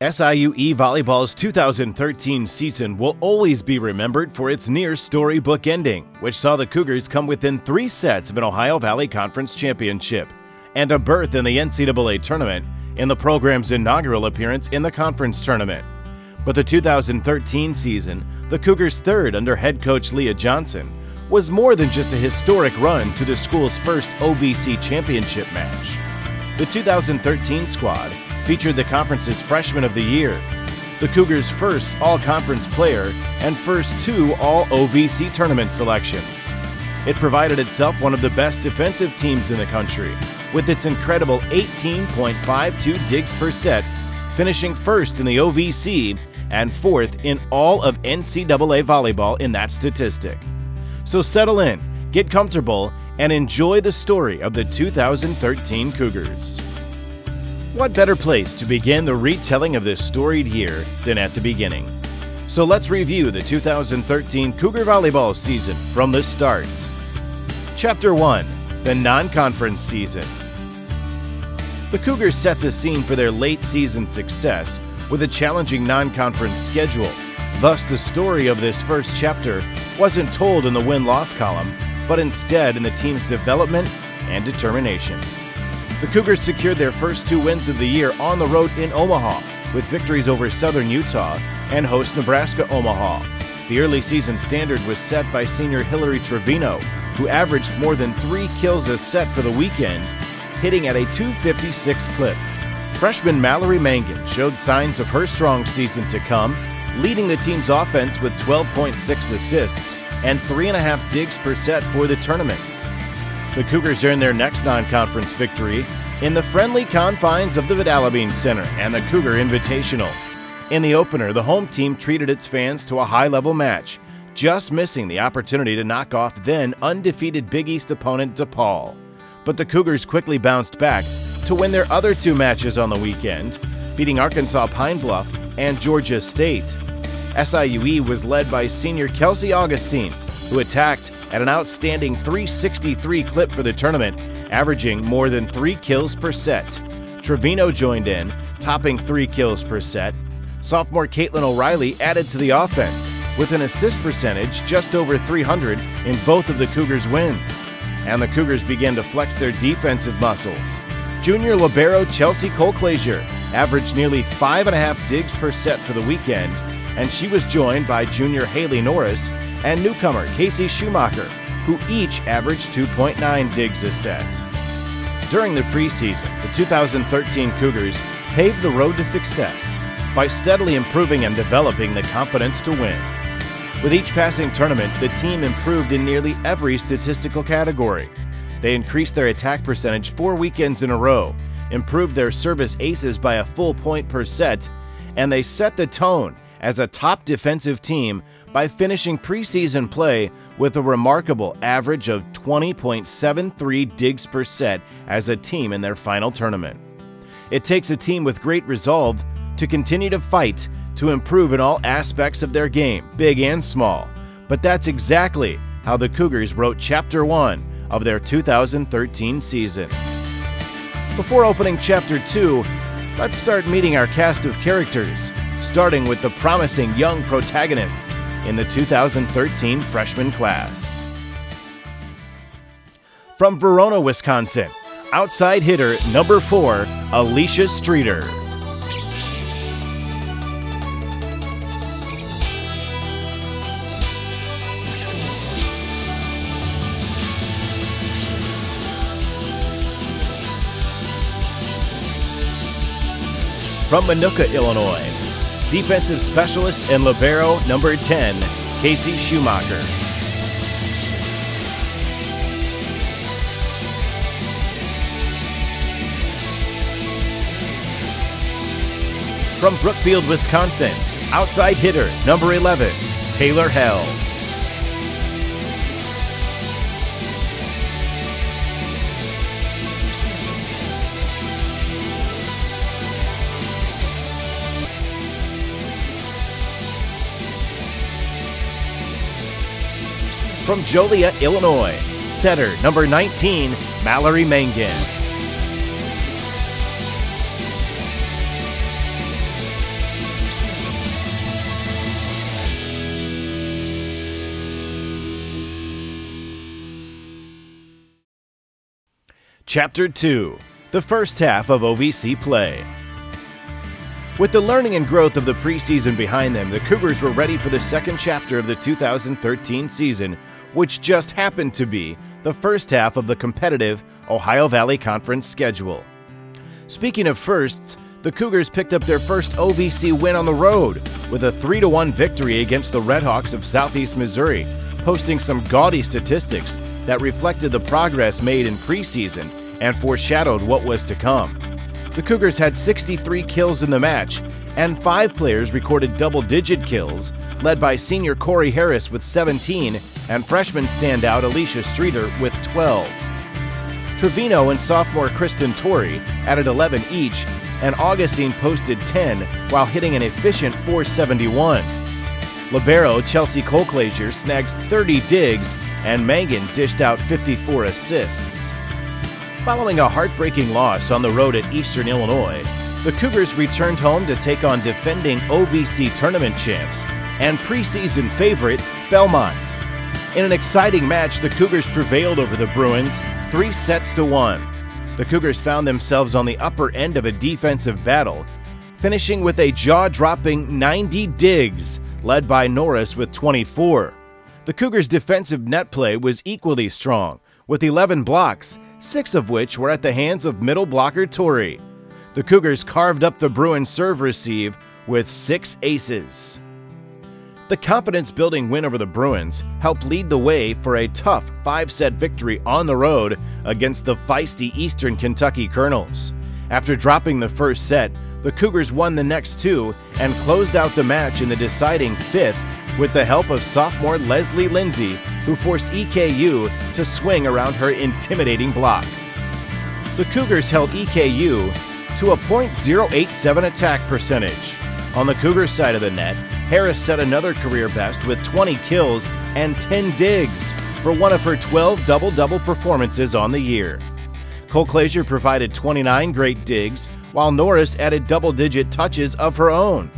SIUE Volleyball's 2013 season will always be remembered for its near storybook ending, which saw the Cougars come within 3 sets of an Ohio Valley Conference championship and a berth in the NCAA tournament in the program's inaugural appearance in the conference tournament. But the 2013 season, the Cougars' third under head coach Leah Johnson, was more than just a historic run to the school's first OVC championship match. The 2013 squad featured the conference's Freshman of the Year, the Cougars' first all-conference player, and first 2 all-OVC tournament selections. It provided itself one of the best defensive teams in the country, with its incredible 18.52 digs per set, finishing first in the OVC and 4th in all of NCAA volleyball in that statistic. So settle in, get comfortable, and enjoy the story of the 2013 Cougars. What better place to begin the retelling of this storied year than at the beginning? So let's review the 2013 Cougar volleyball season from the start. Chapter 1, the non-conference season. The Cougars set the scene for their late season success with a challenging non-conference schedule. Thus, the story of this first chapter wasn't told in the win-loss column, but instead in the team's development and determination. The Cougars secured their first 2 wins of the year on the road in Omaha, with victories over Southern Utah and host Nebraska Omaha. The early season standard was set by senior Hillary Trevino, who averaged more than 3 kills a set for the weekend, hitting at a .256 clip. Freshman Mallory Mangan showed signs of her strong season to come, leading the team's offense with 12.6 assists and 3.5 digs per set for the tournament. The Cougars earned their next non-conference victory in the friendly confines of the Vidalabine Center and the Cougar Invitational. In the opener, the home team treated its fans to a high-level match, just missing the opportunity to knock off then undefeated Big East opponent DePaul. But the Cougars quickly bounced back to win their other 2 matches on the weekend, beating Arkansas Pine Bluff and Georgia State. SIUE was led by senior Kelsey Augustine, who attacked at an outstanding .363 clip for the tournament, averaging more than 3 kills per set. Trevino joined in, topping 3 kills per set. Sophomore Caitlin O'Reilly added to the offense, with an assist percentage just over 300 in both of the Cougars' wins. And the Cougars began to flex their defensive muscles. Junior libero Chelsea Colclazier averaged nearly 5.5 digs per set for the weekend, and she was joined by junior Haley Norris and newcomer Casey Schumacher, who each averaged 2.9 digs a set. During the preseason, the 2013 Cougars paved the road to success by steadily improving and developing the confidence to win. With each passing tournament, the team improved in nearly every statistical category. They increased their attack percentage 4 weekends in a row, improved their service aces by a full point per set, and they set the tone as a top defensive team by finishing preseason play with a remarkable average of 20.73 digs per set as a team in their final tournament. It takes a team with great resolve to continue to fight to improve in all aspects of their game, big and small. But that's exactly how the Cougars wrote Chapter 1 of their 2013 season. Before opening Chapter 2, let's start meeting our cast of characters, starting with the promising young protagonists in the 2013 freshman class. From Verona, Wisconsin, outside hitter number 4, Alicia Streeter. From Minooka, Illinois, defensive specialist and libero number 10, Casey Schumacher. From Brookfield, Wisconsin, outside hitter number 11, Taylor Held. From Joliet, Illinois, setter number 19, Mallory Mangan. Chapter 2: The First Half of OVC Play. With the learning and growth of the preseason behind them, the Cougars were ready for the second chapter of the 2013 season, which just happened to be the first half of the competitive Ohio Valley Conference schedule. Speaking of firsts, the Cougars picked up their first OVC win on the road with a 3-1 victory against the Redhawks of Southeast Missouri, posting some gaudy statistics that reflected the progress made in preseason and foreshadowed what was to come. The Cougars had 63 kills in the match, and 5 players recorded double-digit kills, led by senior Corey Harris with 17 and freshman standout Alicia Streeter with 12. Trevino and sophomore Kristen Torrey added 11 each, and Augustine posted 10 while hitting an efficient .471. Libero Chelsea Colclazier snagged 30 digs, and Mangan dished out 54 assists. Following a heartbreaking loss on the road at Eastern Illinois, the Cougars returned home to take on defending OVC tournament champs and preseason favorite Belmont. In an exciting match, the Cougars prevailed over the Bruins 3-1. The Cougars found themselves on the upper end of a defensive battle, finishing with a jaw-dropping 90 digs, led by Norris with 24. The Cougars' defensive net play was equally strong, with 11 blocks, 6 of which were at the hands of middle blocker Torrey. The Cougars carved up the Bruins serve-receive with 6 aces. The confidence-building win over the Bruins helped lead the way for a tough 5-set victory on the road against the feisty Eastern Kentucky Colonels. After dropping the first set, the Cougars won the next 2 and closed out the match in the deciding 5th with the help of sophomore Leslie Lindsay, who forced EKU to swing around her intimidating block. The Cougars held EKU to a .087 attack percentage. On the Cougars side of the net, Harris set another career best with 20 kills and 10 digs for one of her 12 double-double performances on the year. Colclazier provided 29 great digs, while Norris added double-digit touches of her own.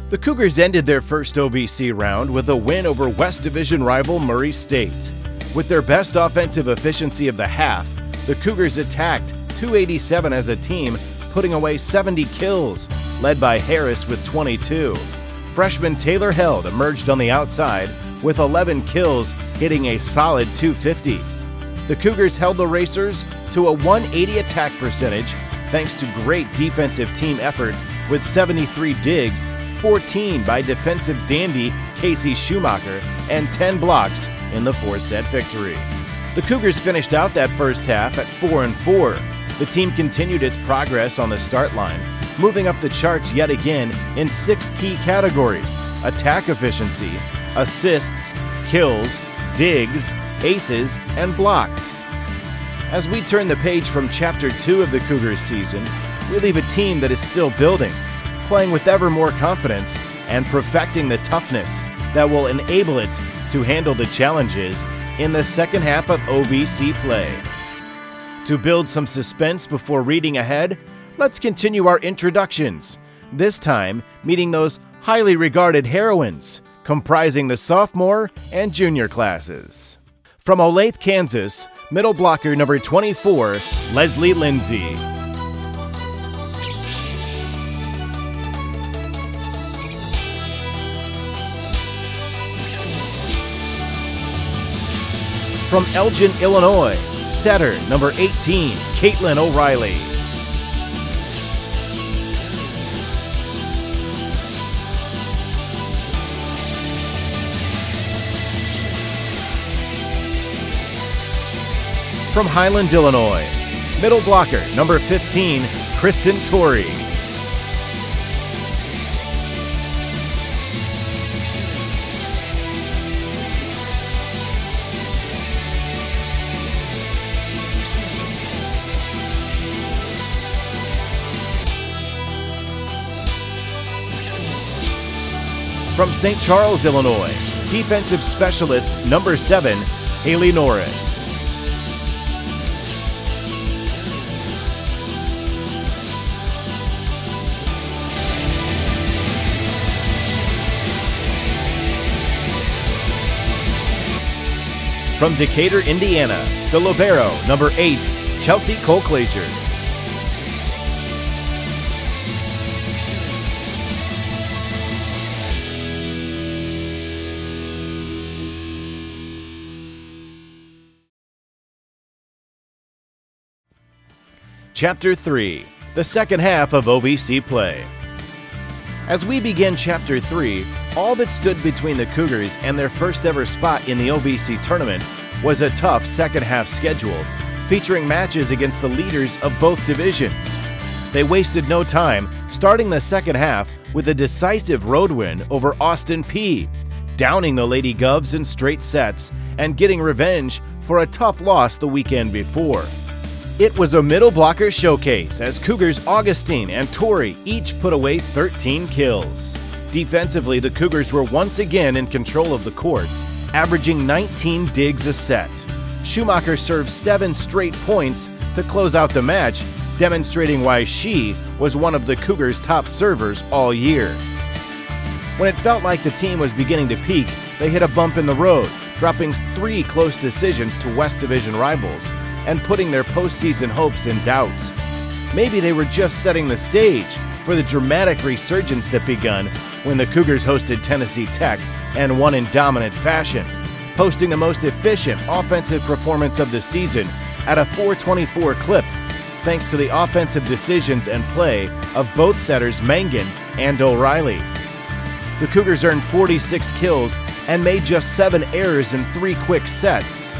The Cougars ended their first OVC round with a win over West Division rival Murray State. With their best offensive efficiency of the half, the Cougars attacked .287 as a team, putting away 70 kills, led by Harris with 22. Freshman Taylor Held emerged on the outside with 11 kills, hitting a solid .250. The Cougars held the Racers to a .180 attack percentage thanks to great defensive team effort with 73 digs, 14 by defensive dandy Casey Schumacher, and 10 blocks in the 4-set victory. The Cougars finished out that first half at 4-4. The team continued its progress on the start line, moving up the charts yet again in 6 key categories: attack efficiency, assists, kills, digs, aces, and blocks. As we turn the page from Chapter 2 of the Cougars season, we leave a team that is still building, playing with ever more confidence and perfecting the toughness that will enable it to handle the challenges in the second half of OVC play. To build some suspense before reading ahead, let's continue our introductions, this time meeting those highly regarded heroines, comprising the sophomore and junior classes. From Olathe, Kansas, middle blocker number 24, Leslie Lindsay. From Elgin, Illinois, setter number 18, Caitlin O'Reilly. From Highland, Illinois, middle blocker number 15, Kristen Torrey. From St. Charles, Illinois, defensive specialist number 7, Haley Norris. From Decatur, Indiana, the libero number 8, Chelsea Colclaser. Chapter 3, the second half of OVC play. As we begin Chapter 3, all that stood between the Cougars and their first ever spot in the OVC tournament was a tough second half schedule, featuring matches against the leaders of both divisions. They wasted no time, starting the second half with a decisive road win over Austin Peay, downing the Lady Govs in straight sets and getting revenge for a tough loss the weekend before. It was a middle blocker showcase as Cougars Augustine and Torrey each put away 13 kills. Defensively, the Cougars were once again in control of the court, averaging 19 digs a set. Schumacher served 7 straight points to close out the match, demonstrating why she was one of the Cougars' top servers all year. When it felt like the team was beginning to peak, they hit a bump in the road, dropping 3 close decisions to West Division rivals and putting their postseason hopes in doubt. Maybe they were just setting the stage for the dramatic resurgence that begun when the Cougars hosted Tennessee Tech and won in dominant fashion, posting the most efficient offensive performance of the season at a .424 clip, thanks to the offensive decisions and play of both setters Mangan and O'Reilly. The Cougars earned 46 kills and made just 7 errors in 3 quick sets.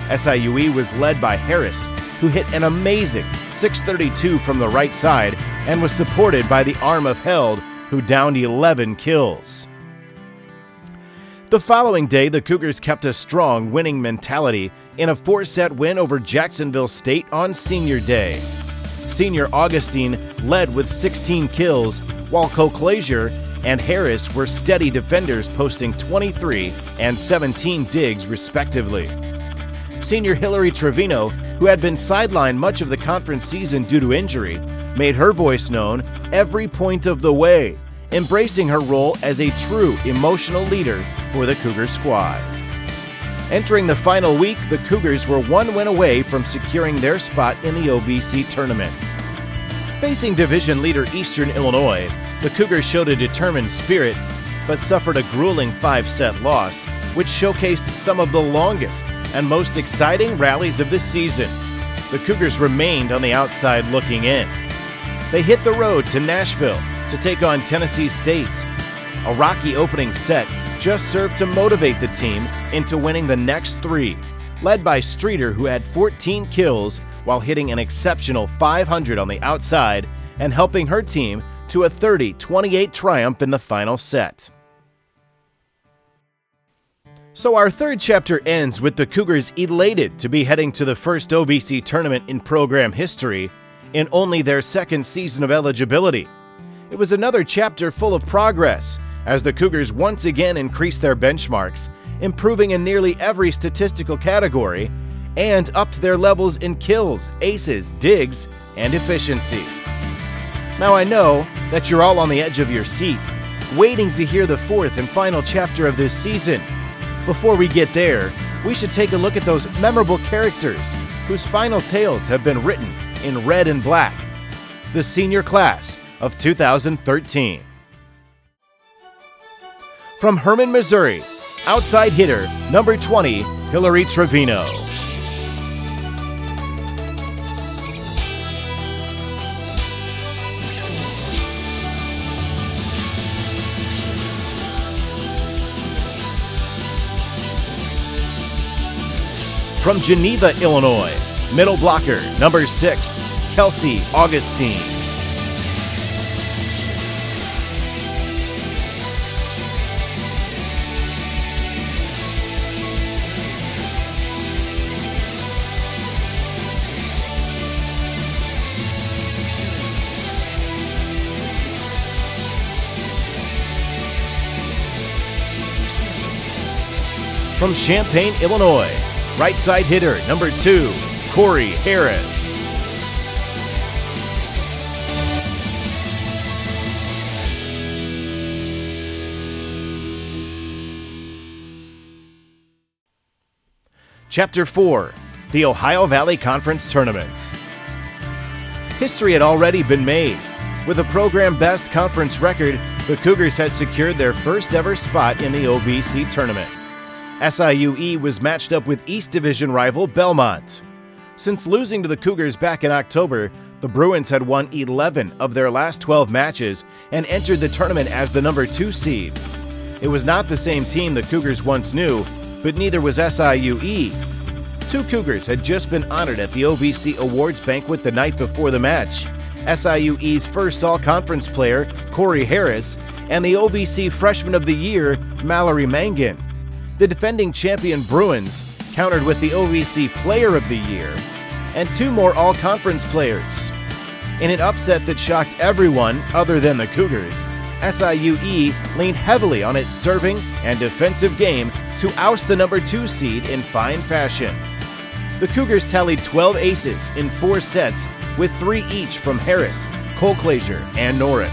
SIUE was led by Harris, who hit an amazing .632 from the right side and was supported by the arm of Held, who downed 11 kills. The following day, the Cougars kept a strong winning mentality in a 4-set win over Jacksonville State on Senior Day. Senior Augustine led with 16 kills, while Colclaser and Harris were steady defenders, posting 23 and 17 digs respectively. Senior Hillary Trevino, who had been sidelined much of the conference season due to injury, made her voice known every point of the way, embracing her role as a true emotional leader for the Cougar squad. Entering the final week, the Cougars were 1 win away from securing their spot in the OVC tournament. Facing division leader Eastern Illinois, the Cougars showed a determined spirit, but suffered a grueling 5-set loss, which showcased some of the longest and most exciting rallies of the season. The Cougars remained on the outside looking in. They hit the road to Nashville to take on Tennessee State. A rocky opening set just served to motivate the team into winning the next 3, led by Streeter, who had 14 kills while hitting an exceptional .500 on the outside and helping her team to a 30-28 triumph in the final set. So our third chapter ends with the Cougars elated to be heading to the first OVC tournament in program history in only their second season of eligibility. It was another chapter full of progress as the Cougars once again increased their benchmarks, improving in nearly every statistical category, and upped their levels in kills, aces, digs, and efficiency. Now I know that you're all on the edge of your seat, waiting to hear the fourth and final chapter of this season. Before we get there, we should take a look at those memorable characters whose final tales have been written in red and black. The senior class of 2013. From Hermann, Missouri, outside hitter number 20, Hillary Trevino. From Geneva, Illinois, middle blocker number 6, Kelsey Augustine. From Champaign, Illinois, right side hitter number 2, Corey Harris. Chapter 4, the Ohio Valley Conference Tournament. History had already been made. With a program best conference record, the Cougars had secured their first ever spot in the OVC tournament. SIUE was matched up with East Division rival Belmont. Since losing to the Cougars back in October, the Bruins had won 11 of their last 12 matches and entered the tournament as the number 2 seed. It was not the same team the Cougars once knew, but neither was SIUE. 2 Cougars had just been honored at the OVC Awards banquet the night before the match. SIUE's first all-conference player, Corey Harris, and the OVC Freshman of the Year, Mallory Mangan. The defending champion Bruins countered with the OVC Player of the Year and 2 more all-conference players. In an upset that shocked everyone other than the Cougars, SIUE leaned heavily on its serving and defensive game to oust the number 2 seed in fine fashion. The Cougars tallied 12 aces in 4 sets, with 3 each from Harris, Colclaser, and Norris.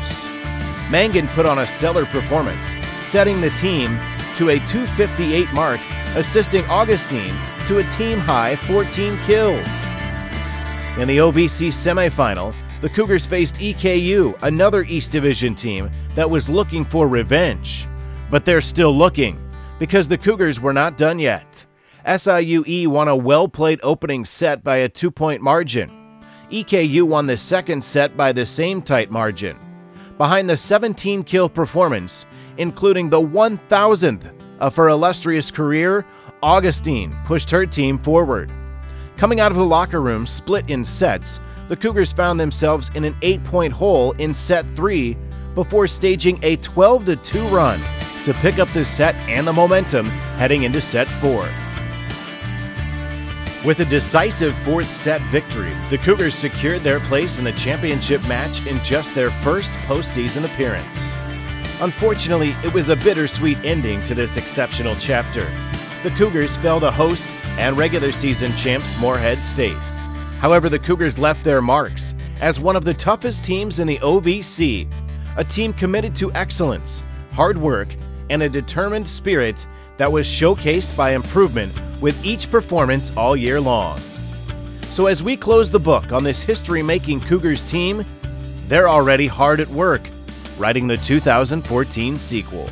Mangan put on a stellar performance, setting the team to a .258 mark, assisting Augustine to a team-high 14 kills. In the OVC semifinal, the Cougars faced EKU, another East Division team that was looking for revenge. But they're still looking, because the Cougars were not done yet. SIUE won a well-played opening set by a 2-point margin. EKU won the second set by the same tight margin. Behind the 17-kill performance, including the 1,000th of her illustrious career, Augustine pushed her team forward. Coming out of the locker room split in sets, the Cougars found themselves in an 8-point hole in set 3 before staging a 12-2 run to pick up the set and the momentum heading into set 4. With a decisive 4th set victory, the Cougars secured their place in the championship match in just their first postseason appearance. Unfortunately, it was a bittersweet ending to this exceptional chapter. The Cougars fell to host and regular season champs Morehead State. However, the Cougars left their marks as one of the toughest teams in the OVC, a team committed to excellence, hard work, and a determined spirit that was showcased by improvement with each performance all year long. So as we close the book on this history-making Cougars team, they're already hard at work, writing the 2014 sequel.